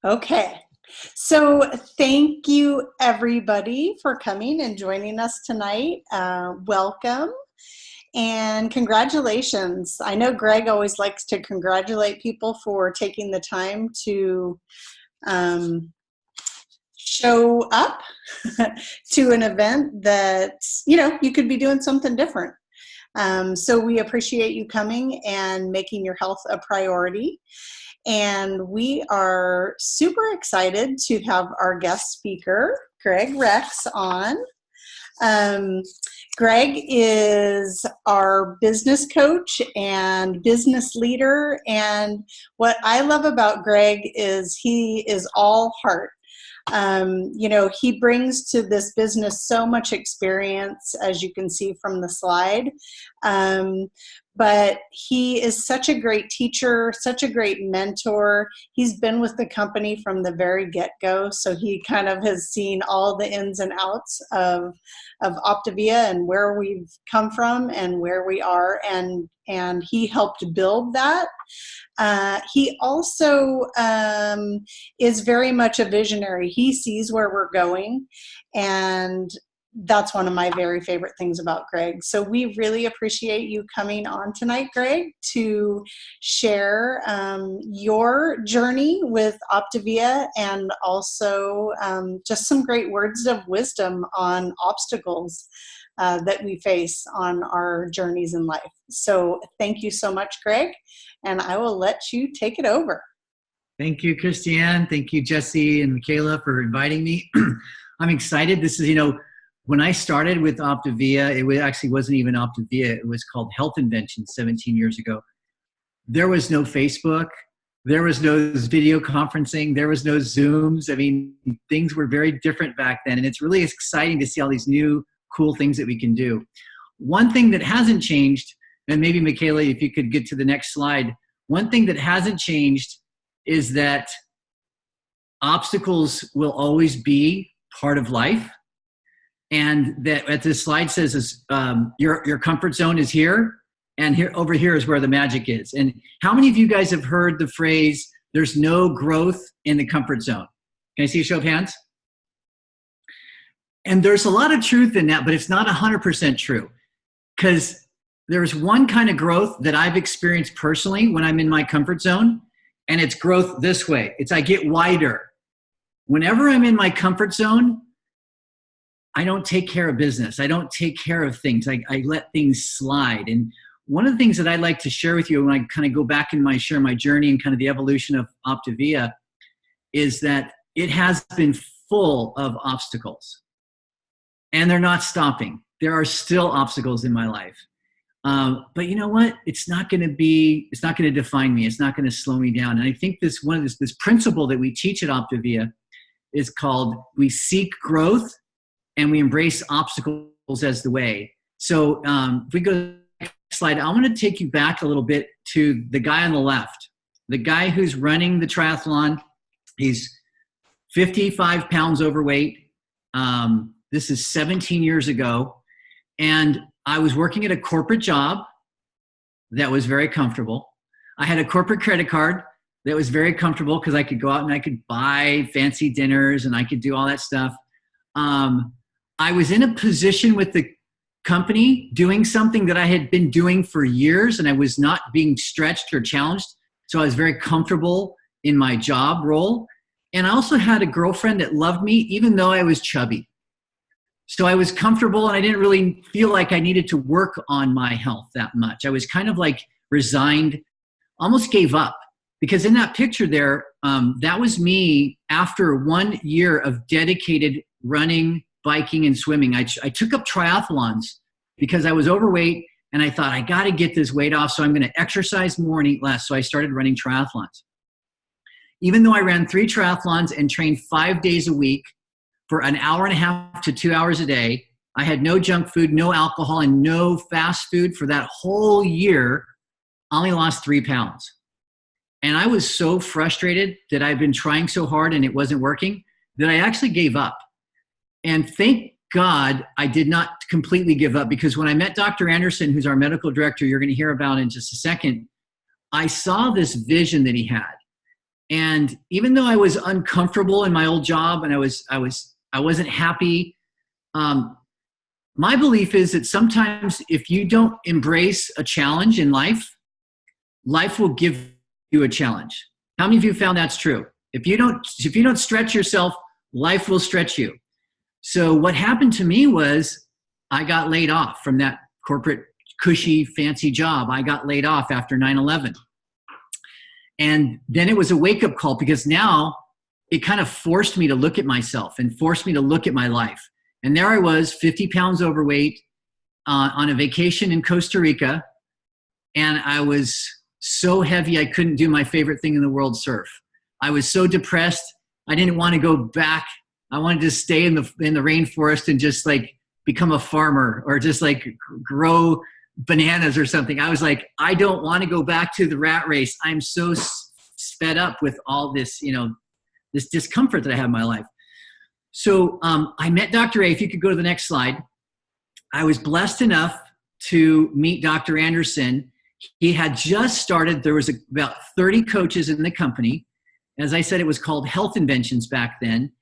Okay. So thank you everybody for coming and joining us tonight. Welcome and congratulations. I know Greg always likes to congratulate people for taking the time to show up to an event that, you could be doing something different. So we appreciate you coming and making your health a priority. And we are super excited to have our guest speaker, Greg Rex, on. Greg is our business coach and business leader. And what I love about Greg is he is all heart. He brings to this business so much experience, as you can see from the slide. But he is such a great teacher, such a great mentor. He's been with the company from the very get-go, so he kind of has seen all the ins and outs of Optavia and where we've come from and where we are, and he helped build that. He also is very much a visionary. He sees where we're going, and that's one of my very favorite things about Greg. So we really appreciate you coming on tonight, Greg, to share your journey with Optavia and also just some great words of wisdom on obstacles that we face on our journeys in life. So thank you so much, Greg, and I will let you take it over. Thank you, Christiane. Thank you, Jessee and Mikaela, for inviting me. I'm excited. This is, when I started with Optavia, it actually wasn't even Optavia. It was called Health Invention 17 years ago. There was no Facebook. There was no video conferencing. There was no Zooms. I mean, things were very different back then. And it's really exciting to see all these new cool things that we can do. One thing that hasn't changed, and maybe Mikaela, if you could get to the next slide, one thing that hasn't changed is that obstacles will always be part of life. And that what this slide says is your comfort zone is here, and over here is where the magic is. And how many of you guys have heard the phrase, there's no growth in the comfort zone? Can I see a show of hands? And there's a lot of truth in that, but it's not 100% true. Because there's one kind of growth that I've experienced personally when I'm in my comfort zone, and it's growth this way. It's I get wider. Whenever I'm in my comfort zone, I don't take care of business. I don't take care of things. I let things slide. And one of the things that I'd like to share with you when I kind of go back and share my journey and kind of the evolution of Optavia is that it has been full of obstacles. And they're not stopping. There are still obstacles in my life. But you know what? It's not going to define me. It's not going to slow me down. And I think this principle that we teach at Optavia is called we seek growth and we embrace obstacles as the way. So if we go to the next slide, I want to take you back a little bit to the guy on the left, the guy who's running the triathlon. He's 55 pounds overweight. This is 17 years ago. And I was working at a corporate job that was very comfortable. I had a corporate credit card that was very comfortable because I could go out and I could buy fancy dinners and I could do all that stuff. I was in a position with the company doing something that I had been doing for years, and I was not being stretched or challenged. So I was very comfortable in my job role. And I also had a girlfriend that loved me, even though I was chubby. So I was comfortable, and I didn't really feel like I needed to work on my health that much. I was kind of like resigned, almost gave up. Because in that picture there, that was me after 1 year of dedicated running, biking, and swimming. I took up triathlons because I was overweight, and I thought, I got to get this weight off, so I'm going to exercise more and eat less. So I started running triathlons. Even though I ran 3 triathlons and trained 5 days a week for an hour and a half to 2 hours a day, I had no junk food, no alcohol, and no fast food for that whole year. I only lost 3 pounds. And I was so frustrated that I'd been trying so hard and it wasn't working that I actually gave up. And thank God I did not completely give up, because when I met Dr. Anderson, who's our medical director, you're going to hear about in just a second, I saw this vision that he had. And even though I was uncomfortable in my old job and I wasn't happy, my belief is that sometimes if you don't embrace a challenge in life, life will give you a challenge. How many of you found that's true? If you don't stretch yourself, life will stretch you. So what happened to me was I got laid off from that corporate, cushy, fancy job. I got laid off after 9/11. And then it was a wake-up call, because now it kind of forced me to look at myself and forced me to look at my life. And there I was, 50 pounds overweight, on a vacation in Costa Rica. And I was so heavy I couldn't do my favorite thing in the world, surf. I was so depressed. I didn't want to go back. I wanted to stay in the rainforest and just like become a farmer, or just like grow bananas or something. I was like, I don't want to go back to the rat race. I'm so fed up with all this, this discomfort that I have in my life. So I met Dr. A. If you could go to the next slide. I was blessed enough to meet Dr. Anderson. He had just started. There was about 30 coaches in the company. As I said, it was called Health Inventions back then.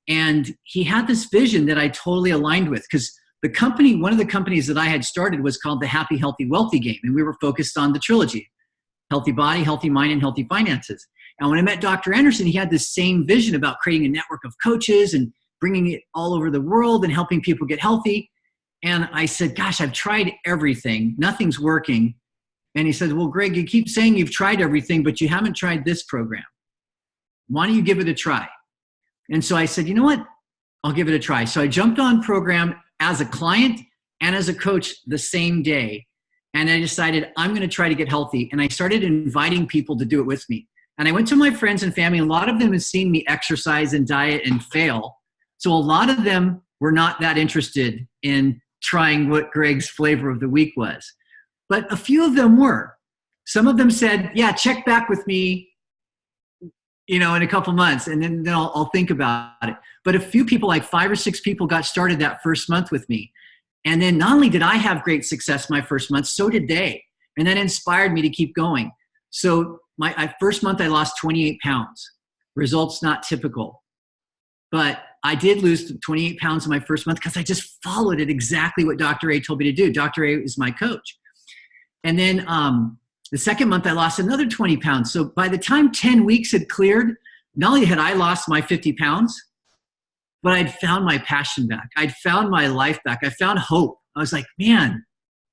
And he had this vision that I totally aligned with, because the company, one of the companies that I had started was called the Happy, Healthy, Wealthy Game. And we were focused on the trilogy: healthy body, healthy mind, and healthy finances. And when I met Dr. Anderson, he had this same vision about creating a network of coaches and bringing it all over the world and helping people get healthy. And I said, gosh, I've tried everything. Nothing's working. And he said, well, Greg, you keep saying you've tried everything, but you haven't tried this program. Why don't you give it a try? And so I said, you know what? I'll give it a try. So I jumped on program as a client and as a coach the same day. And I decided I'm going to try to get healthy. And I started inviting people to do it with me. And I went to my friends and family. A lot of them had seen me exercise and diet and fail. So a lot of them were not that interested in trying what Greg's flavor of the week was. But a few of them were. Some of them said, yeah, check back with me, in a couple months, and then I'll think about it. But a few people, like 5 or 6 people, got started that first month with me. And then not only did I have great success my first month, so did they. And that inspired me to keep going. So my first month, I lost 28 pounds. Results not typical. But I did lose 28 pounds in my first month because I just followed it exactly what Dr. A told me to do. Dr. A is my coach. And then the second month, I lost another 20 pounds. So by the time 10 weeks had cleared, not only had I lost my 50 pounds, but I'd found my passion back. I'd found my life back. I found hope. I was like, man,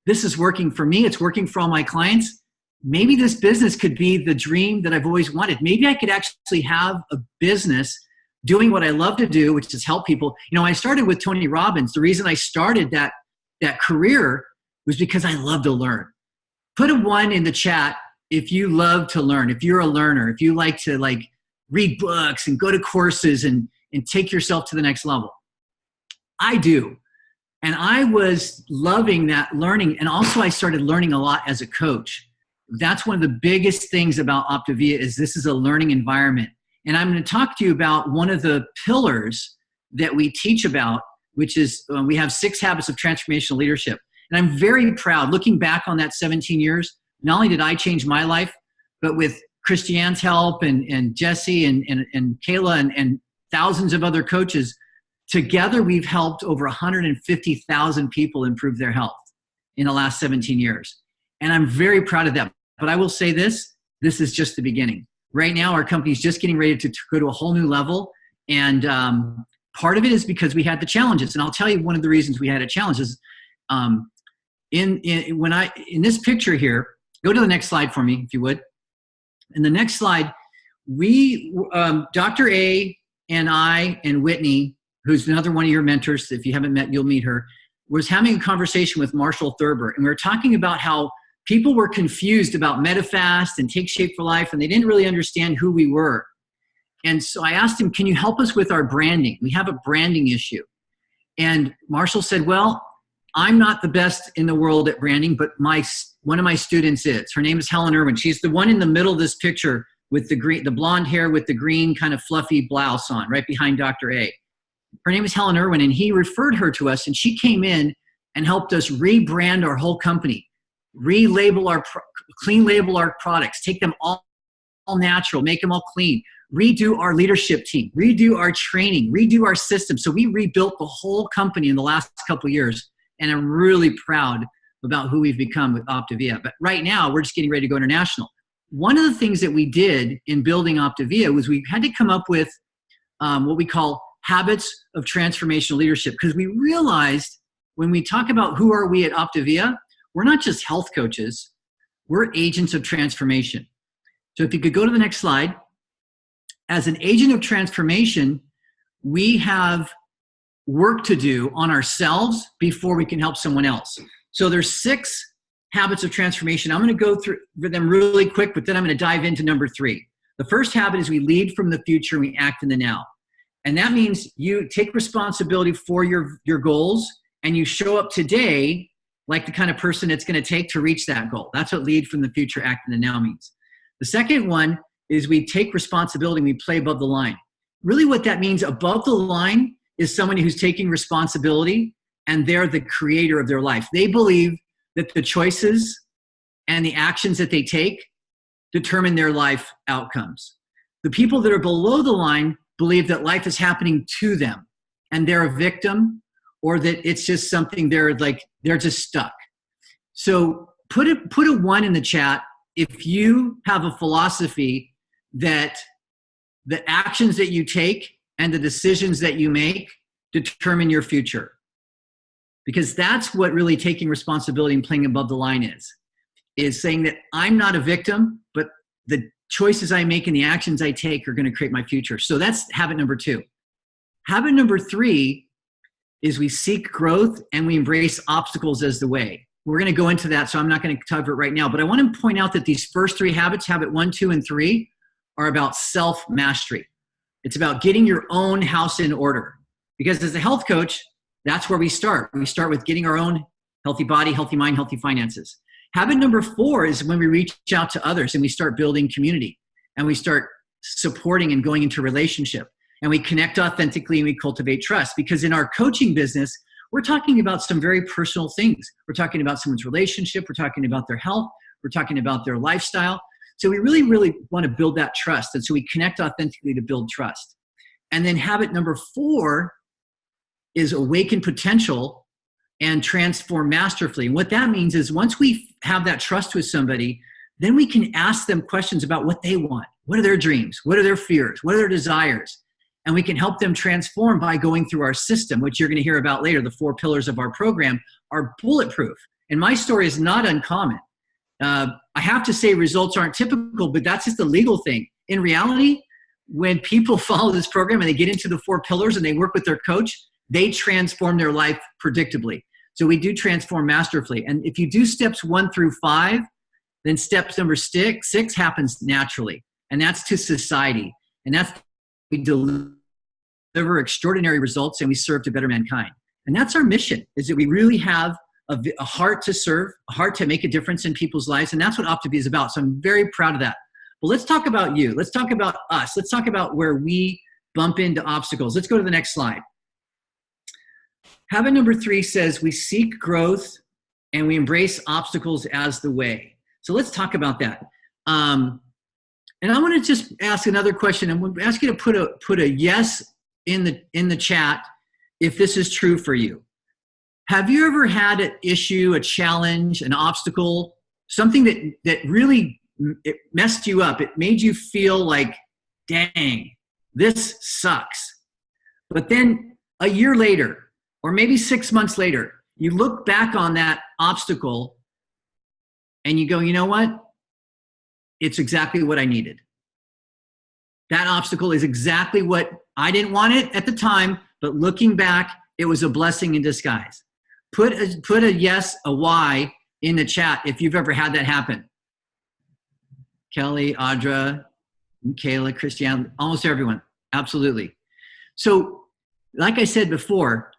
this is working for me. It's working for all my clients. Maybe this business could be the dream that I've always wanted. Maybe I could actually have a business doing what I love to do, which is help people. I started with Tony Robbins. The reason I started that career was because I love to learn. Put a 1 in the chat if you love to learn, if you're a learner, if you like to read books and go to courses and take yourself to the next level. I do. And I was loving that learning. And also I started learning a lot as a coach. That's one of the biggest things about Optavia is this is a learning environment. And I'm going to talk to you about one of the pillars that we teach about, which is we have 6 habits of transformational leadership. And I'm very proud, looking back on that 17 years, not only did I change my life, but with Christiane's help and Jessee and Mikaela and thousands of other coaches, together we've helped over 150,000 people improve their health in the last 17 years. And I'm very proud of that. But I will say this is just the beginning. Right now, our company is just getting ready to go to a whole new level. And part of it is because we had the challenges. And I'll tell you one of the reasons we had a challenge is in this picture here, go to the next slide for me, if you would. In the next slide, we, Dr. A and I and Whitney, who's another one of your mentors, if you haven't met, you'll meet her, was having a conversation with Marshall Thurber. And we were talking about how people were confused about MetaFast and Take Shape for Life, and they didn't really understand who we were. And so I asked him, can you help us with our branding? We have a branding issue. And Marshall said, well, I'm not the best in the world at branding, but one of my students is. Her name is Helen Irwin. She's the one in the middle of this picture with the blonde hair with the green kind of fluffy blouse on, right behind Dr. A. Her name is Helen Irwin, and he referred her to us, and she came in and helped us rebrand our whole company, clean label our products, take them all all natural, make them all clean, redo our leadership team, redo our training, redo our system. So we rebuilt the whole company in the last couple of years, and I'm really proud about who we've become with Optavia. But right now, we're just getting ready to go international. One of the things that we did in building Optavia was we had to come up with what we call habits of transformational leadership, because we realized when we talk about who are we at Optavia, we're not just health coaches, we're agents of transformation. So if you could go to the next slide. As an agent of transformation, we have work to do on ourselves before we can help someone else. So there's 6 habits of transformation. I'm going to go through them really quick, but then I'm going to dive into number 3. The first habit is we lead from the future and we act in the now. And that means you take responsibility for your goals and you show up today like the kind of person it's going to take to reach that goal. That's what lead from the future, act in the now means. The second one is we take responsibility and we play above the line. Really what that means, above the line, is somebody who's taking responsibility and they're the creator of their life. They believe that the choices and the actions that they take determine their life outcomes. The people that are below the line believe that life is happening to them and they're a victim, or that it's just something they're just stuck. So put a 1 in the chat if you have a philosophy that the actions that you take and the decisions that you make determine your future. Because that's what really taking responsibility and playing above the line is saying that I'm not a victim, but the choices I make and the actions I take are going to create my future. So that's habit number 2. Habit number 3 is we seek growth and we embrace obstacles as the way. We're going to go into that, so I'm not going to cover it right now, but I want to point out that these first 3 habits, habit 1, 2, and 3, are about self-mastery. It's about getting your own house in order. Because as a health coach, that's where we start. We start with getting our own healthy body, healthy mind, healthy finances. Habit number 4 is when we reach out to others and we start building community and we start supporting and going into relationship and we connect authentically and we cultivate trust. Because in our coaching business, we're talking about some very personal things. We're talking about someone's relationship. We're talking about their health. We're talking about their lifestyle. So we really, really want to build that trust. And so we connect authentically to build trust. And then habit number 4 is awaken potential and transform masterfully. And what that means is once we have that trust with somebody, then we can ask them questions about what they want. What are their dreams? What are their fears? What are their desires? And we can help them transform by going through our system, which you're going to hear about later. The 4 pillars of our program are bulletproof. And my story is not uncommon. I have to say results aren't typical, but that's just the legal thing. In reality, when people follow this program and they get into the 4 pillars and they work with their coach, they transform their life predictably. So we do transform masterfully. And if you do steps 1 through 5, then steps number 6 happens naturally. And that's to society. And that's we deliver extraordinary results and we serve to better mankind. And that's our mission, is that we really have a heart to serve, a heart to make a difference in people's lives. And that's what Optavia is about. So I'm very proud of that. But let's talk about you. Let's talk about us. Let's talk about where we bump into obstacles. Let's go to the next slide. Habit number 3 says we seek growth and we embrace obstacles as the way. So let's talk about that. And I want to just ask another question. I'm going to ask you to put a yes in the chat if this is true for you. Have you ever had an issue, a challenge, an obstacle, something that really it messed you up? It made you feel like, dang, this sucks. But then a year later, or maybe 6 months later, you look back on that obstacle and you go, you know what? It's exactly what I needed. That obstacle is exactly what I didn't want it at the time, but looking back, it was a blessing in disguise. Put a yes, a Y in the chat if you've ever had that happen. Kelly, Audra, Mikaela, Christiane, almost everyone. Absolutely. So, like I said before,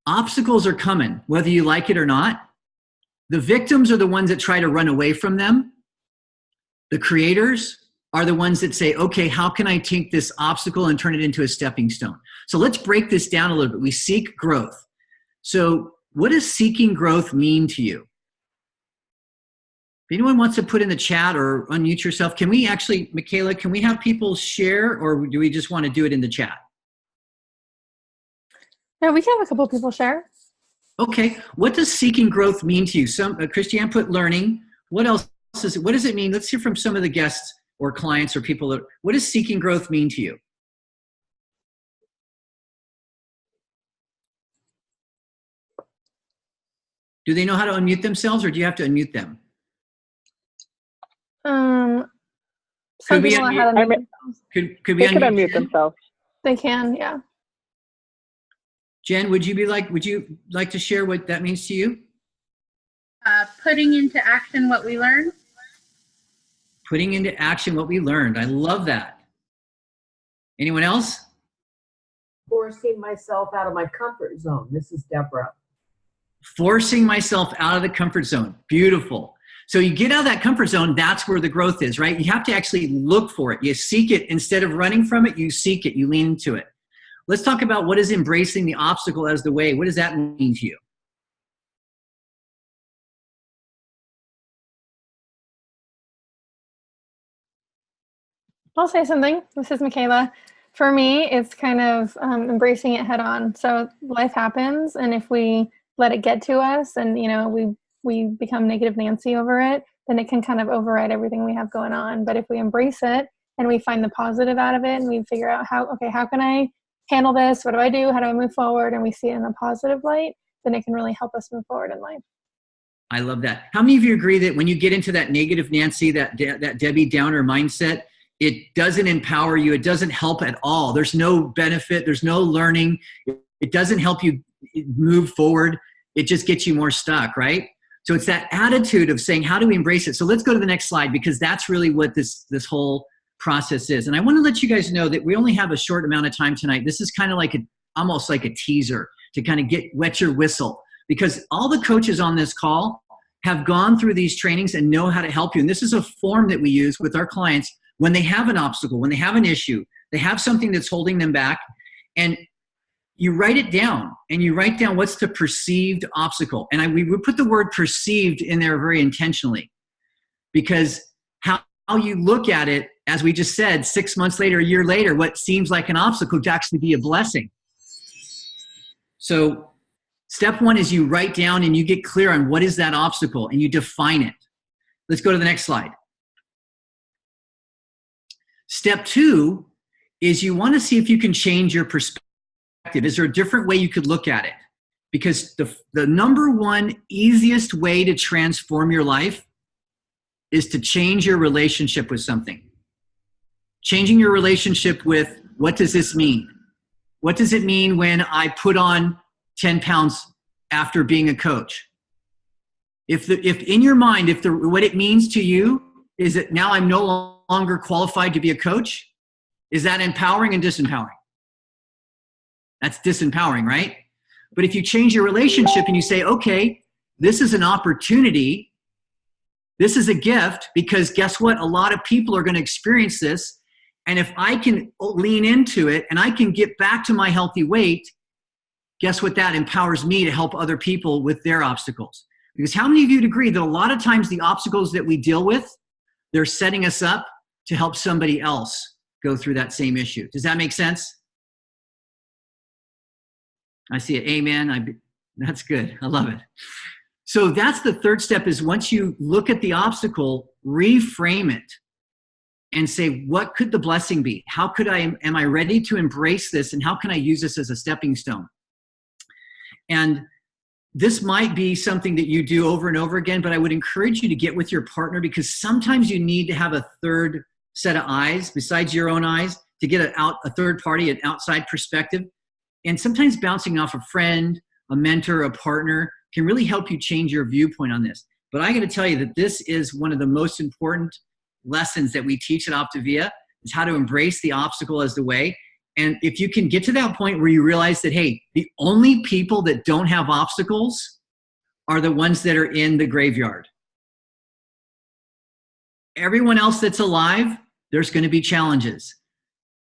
obstacles are coming, whether you like it or not. The victims are the ones that try to run away from them. The creators are the ones that say, okay, how can I take this obstacle and turn it into a stepping stone? So let's break this down a little bit. We seek growth. So what does seeking growth mean to you? If anyone wants to put in the chat or unmute yourself, can we actually, Mikaela, can we have people share, or do we just want to do it in the chat? No, we can have a couple of people share. Okay. What does seeking growth mean to you? Christiane put learning. What else what does it mean? Let's hear from some of the guests or clients or people. What does seeking growth mean to you? Do they know how to unmute themselves, or do you have to unmute them? Some people know how to unmute themselves. Could we unmute themselves? They can, yeah. Jen, would you like to share what that means to you? Putting into action what we learned. Putting into action what we learned. I love that. Anyone else? Forcing myself out of my comfort zone. This is Deborah. Forcing myself out of the comfort zone. Beautiful. So you get out of that comfort zone, that's where the growth is, right? You have to actually look for it. You seek it. Instead of running from it, you seek it. You lean into it. Let's talk about what is embracing the obstacle as the way. What does that mean to you? I'll say something. This is Mikaela. For me, it's kind of embracing it head on. So life happens, and if we let it get to us and, you know, we become negative Nancy over it, then it can kind of override everything we have going on. But if we embrace it and we find the positive out of it and we figure out how can I handle this? What do I do? How do I move forward? And we see it in a positive light, then it can really help us move forward in life. I love that. How many of you agree that when you get into that negative Nancy, that Debbie Downer mindset, it doesn't empower you. It doesn't help at all. There's no benefit. There's no learning. It doesn't help you move forward. It just gets you more stuck, right? So it's that attitude of saying, how do we embrace it? So let's go to the next slide, because that's really what this whole process is. And I want to let you guys know that we only have a short amount of time tonight. This is kind of like almost like a teaser to kind of wet your whistle, because all the coaches on this call have gone through these trainings and know how to help you. And this is a form that we use with our clients when they have an obstacle, when they have an issue, they have something that's holding them back, and you write it down, and you write down what's the perceived obstacle. And we put the word perceived in there very intentionally, because how you look at it, as we just said, 6 months later, a year later, what seems like an obstacle could actually be a blessing. So step one is you write down and you get clear on what is that obstacle and you define it. Let's go to the next slide. Step two is you want to see if you can change your perspective. Is there a different way you could look at it? Because the number one easiest way to transform your life is to change your relationship with something. Changing your relationship with, what does this mean? What does it mean when I put on 10 pounds after being a coach? If in your mind, what it means to you is that now I'm no longer qualified to be a coach, is that empowering and disempowering? That's disempowering, right? But if you change your relationship and you say, okay, this is an opportunity, this is a gift, because guess what? A lot of people are going to experience this. And if I can lean into it and I can get back to my healthy weight, guess what? That empowers me to help other people with their obstacles. Because how many of you would agree that a lot of times the obstacles that we deal with, they're setting us up to help somebody else go through that same issue? Does that make sense? I see it. Amen. That's good. I love it. So that's the third step, is once you look at the obstacle, reframe it and say, what could the blessing be? How could am I ready to embrace this? And how can I use this as a stepping stone? And this might be something that you do over and over again, but I would encourage you to get with your partner, because sometimes you need to have a third set of eyes besides your own eyes to get a third party, an outside perspective. And sometimes bouncing off a friend, a mentor, a partner can really help you change your viewpoint on this. But I got to tell you that this is one of the most important lessons that we teach at Optavia, is how to embrace the obstacle as the way. And if you can get to that point where you realize that, hey, the only people that don't have obstacles are the ones that are in the graveyard. Everyone else that's alive, there's going to be challenges.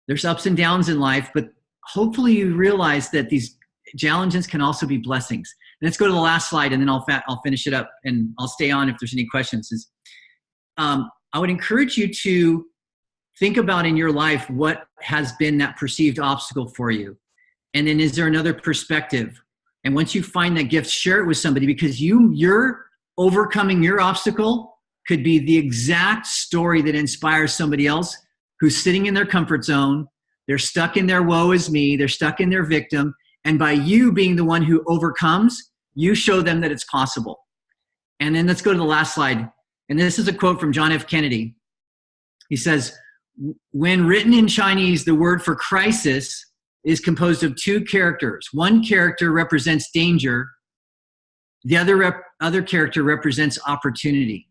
There's ups and downs in life, but hopefully you realize that these challenges can also be blessings. And let's go to the last slide, and then I'll finish it up, and I'll stay on if there's any questions. I would encourage you to think about in your life what has been that perceived obstacle for you. And then is there another perspective? And once you find that gift, share it with somebody, because you're overcoming your obstacle could be the exact story that inspires somebody else who's sitting in their comfort zone. They're stuck in their woe is me. They're stuck in their victim. And by you being the one who overcomes, you show them that it's possible. And then let's go to the last slide. And this is a quote from John F. Kennedy. He says, when written in Chinese, the word for crisis is composed of two characters. One character represents danger. The other character represents opportunity.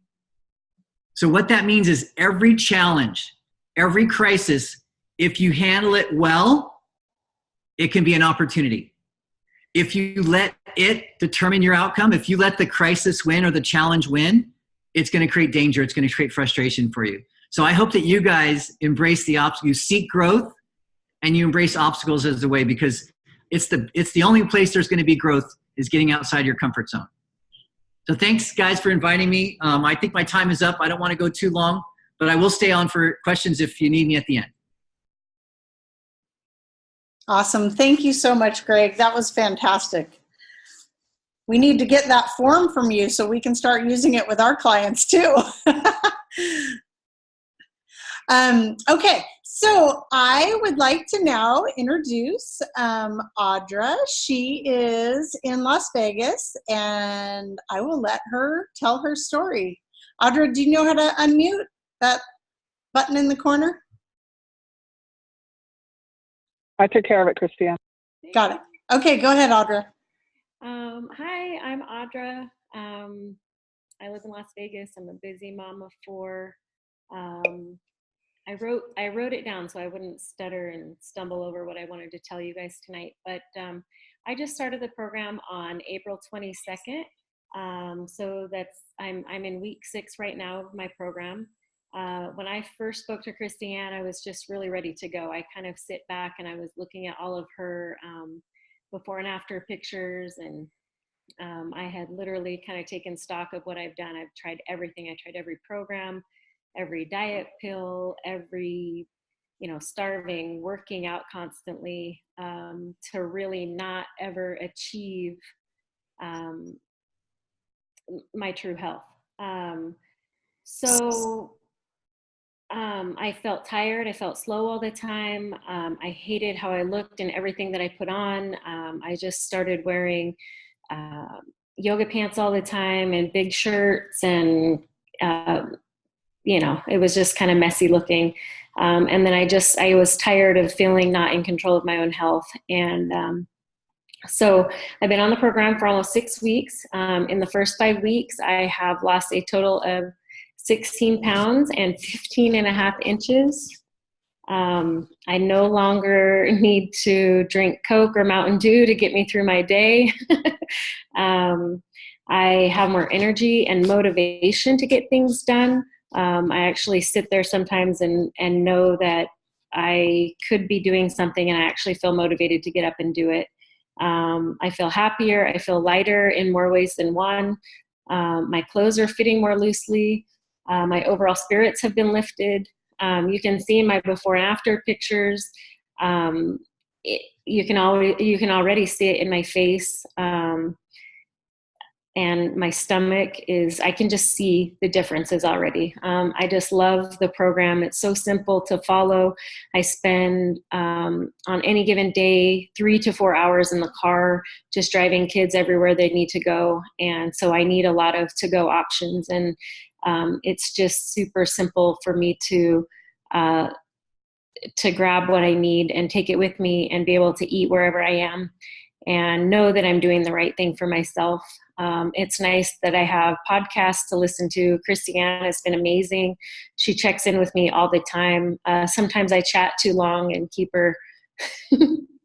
So what that means is every challenge, every crisis, if you handle it well, it can be an opportunity. If you let it determine your outcome, if you let the crisis win or the challenge win, it's going to create danger. It's going to create frustration for you. So I hope that you guys embrace the obstacle. You seek growth and you embrace obstacles as the way, because it's the only place there's going to be growth is getting outside your comfort zone. So thanks, guys, for inviting me. I think my time is up. I don't want to go too long, but I will stay on for questions if you need me at the end. Awesome. Thank you so much, Greg. That was fantastic. We need to get that form from you so we can start using it with our clients too. Okay, so I would like to now introduce Audra. She is in Las Vegas, and I will let her tell her story. Audra, do you know how to unmute that button in the corner? I took care of it, Christiane. Got it. Okay, go ahead, Audra. Hi, I'm Audra. I live in Las Vegas. I'm a busy mom of 4. I wrote it down so I wouldn't stutter and stumble over what I wanted to tell you guys tonight. But I just started the program on April 22nd. So I'm in week 6 right now of my program. When I first spoke to Christiane, I was just really ready to go. I kind of sit back and I was looking at all of her before and after pictures, and I had literally kind of taken stock of what I've done. I've tried everything. I tried every program, every diet pill, every, starving, working out constantly to really not ever achieve my true health. I felt tired. I felt slow all the time. I hated how I looked and everything that I put on. I just started wearing yoga pants all the time and big shirts, and it was just kind of messy looking. And then I was tired of feeling not in control of my own health. And so I've been on the program for almost 6 weeks. In the first 5 weeks, I have lost a total of 16 pounds and 15 and a half inches. I no longer need to drink Coke or Mountain Dew to get me through my day. I have more energy and motivation to get things done. I actually sit there sometimes and know that I could be doing something, and I actually feel motivated to get up and do it. I feel happier. I feel lighter in more ways than one. My clothes are fitting more loosely. My overall spirits have been lifted. You can see in my before and after pictures. You can already see it in my face. And my stomach I can just see the differences already. I just love the program. It's so simple to follow. I spend, on any given day, 3 to 4 hours in the car, just driving kids everywhere they need to go. And so I need a lot of to-go options. And it's just super simple for me to grab what I need and take it with me and be able to eat wherever I am and know that I'm doing the right thing for myself. It's nice that I have podcasts to listen to. Christiane has been amazing. She checks in with me all the time. Sometimes I chat too long and keep her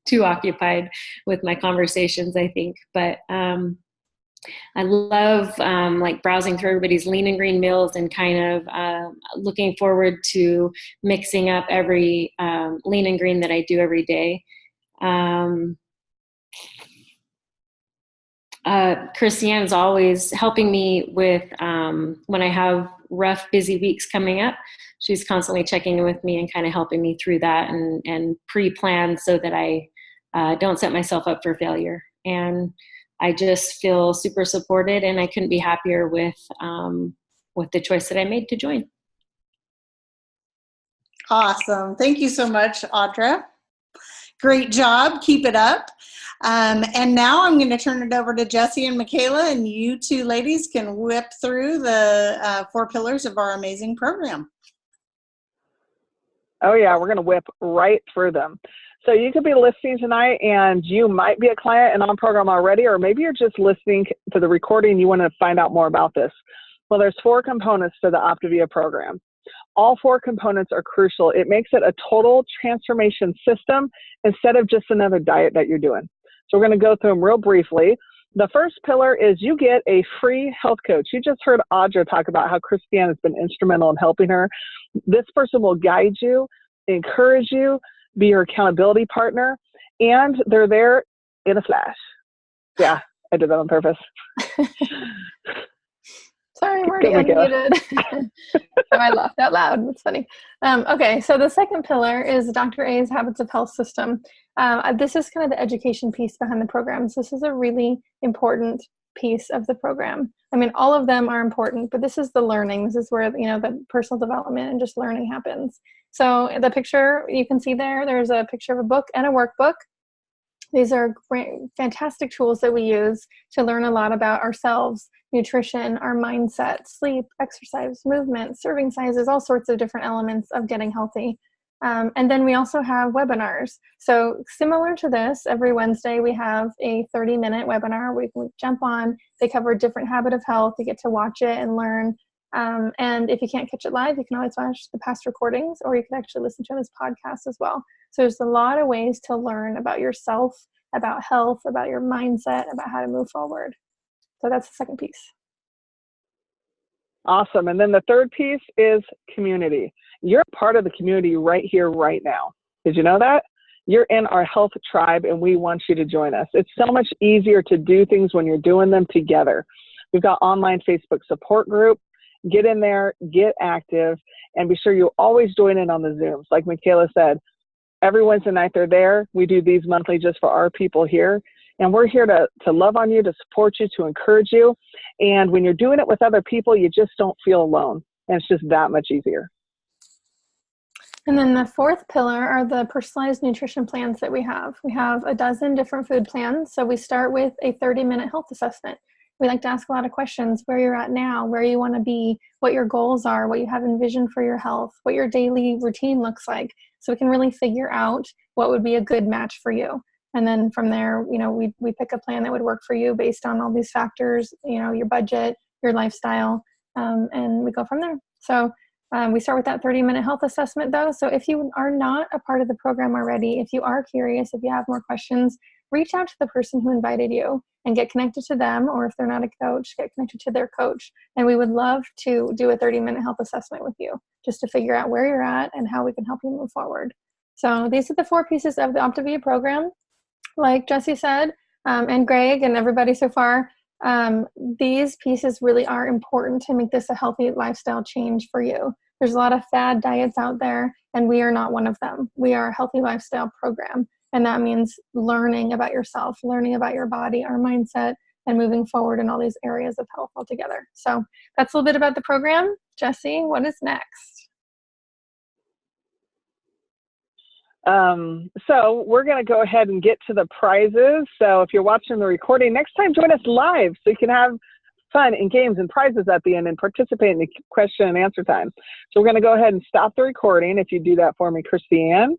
too occupied with my conversations, I think. But I love browsing through everybody's lean and green meals and kind of looking forward to mixing up every lean and green that I do every day. Christiane's always helping me with when I have rough, busy weeks coming up. She's constantly checking in with me and kind of helping me through that and pre-plan so that I don't set myself up for failure. And I just feel super supported, and I couldn't be happier with the choice that I made to join. Awesome. Thank you so much, Audra. Great job. Keep it up. And now I'm going to turn it over to Jessee and Mikaela, and you two ladies can whip through the 4 pillars of our amazing program. Oh yeah, we're going to whip right through them. So you could be listening tonight and you might be a client and on program already, or maybe you're just listening to the recording and you want to find out more about this. Well, there's 4 components to the OPTAVIA program. All 4 components are crucial. It makes it a total transformation system instead of just another diet that you're doing. So we're going to go through them real briefly. The first pillar is you get a free health coach. You just heard Audra talk about how Christiane has been instrumental in helping her. This person will guide you, encourage you, be your accountability partner, and they're there in a flash. Yeah, I did that on purpose. Sorry, I'm already unmuted. So I laughed out loud. That's funny. Okay, so the second pillar is Dr. A's Habits of Health system. This is kind of the education piece behind the programs. This is a really important piece of the program. I mean, all of them are important, but this is the learning. This is where, the personal development and just learning happens. So the picture you can see there's a picture of a book and a workbook. These are great, fantastic tools that we use to learn a lot about ourselves, nutrition, our mindset, sleep, exercise, movement, serving sizes, all sorts of different elements of getting healthy. And then we also have webinars. So similar to this, every Wednesday we have a 30-minute webinar. We can jump on. They cover a different habit of health. You get to watch it and learn. And if you can't catch it live, you can always watch the past recordings, or you can actually listen to this podcast as well. So there's a lot of ways to learn about yourself, about health, about your mindset, about how to move forward. So that's the second piece. Awesome. And then the third piece is community. You're part of the community right here, right now. Did you know that? You're in our health tribe, and we want you to join us. It's so much easier to do things when you're doing them together. We've got online Facebook support group. Get in there, get active, and be sure you always join in on the Zooms. Like Mikaela said, every Wednesday night they're there. We do these monthly just for our people here. And we're here to love on you, to support you, to encourage you. And when you're doing it with other people, you just don't feel alone. And it's just that much easier. And then the fourth pillar are the personalized nutrition plans that we have. We have a dozen different food plans. So we start with a 30-minute health assessment. We like to ask a lot of questions: where you're at now, where you want to be, what your goals are, what you have envisioned for your health, what your daily routine looks like. So we can really figure out what would be a good match for you. And then from there, we pick a plan that would work for you based on all these factors, your budget, your lifestyle, and we go from there. So we start with that 30-minute health assessment though. So if you are not a part of the program already, if you are curious, if you have more questions, reach out to the person who invited you and get connected to them, or if they're not a coach, get connected to their coach. And we would love to do a 30-minute health assessment with you just to figure out where you're at and how we can help you move forward. So these are the 4 pieces of the OPTAVIA program. Like Jessee said, and Greg and everybody so far, these pieces really are important to make this a healthy lifestyle change for you. There's a lot of fad diets out there, and we are not one of them. We are a healthy lifestyle program. And that means learning about yourself, learning about your body, our mindset, and moving forward in all these areas of health altogether. So that's a little bit about the program. Jessee, what is next? So we're going to go ahead and get to the prizes. So if you're watching the recording, next time join us live so you can have fun and games and prizes at the end and participate in the question and answer time. So we're going to go ahead and stop the recording. If you do that for me, Christiane.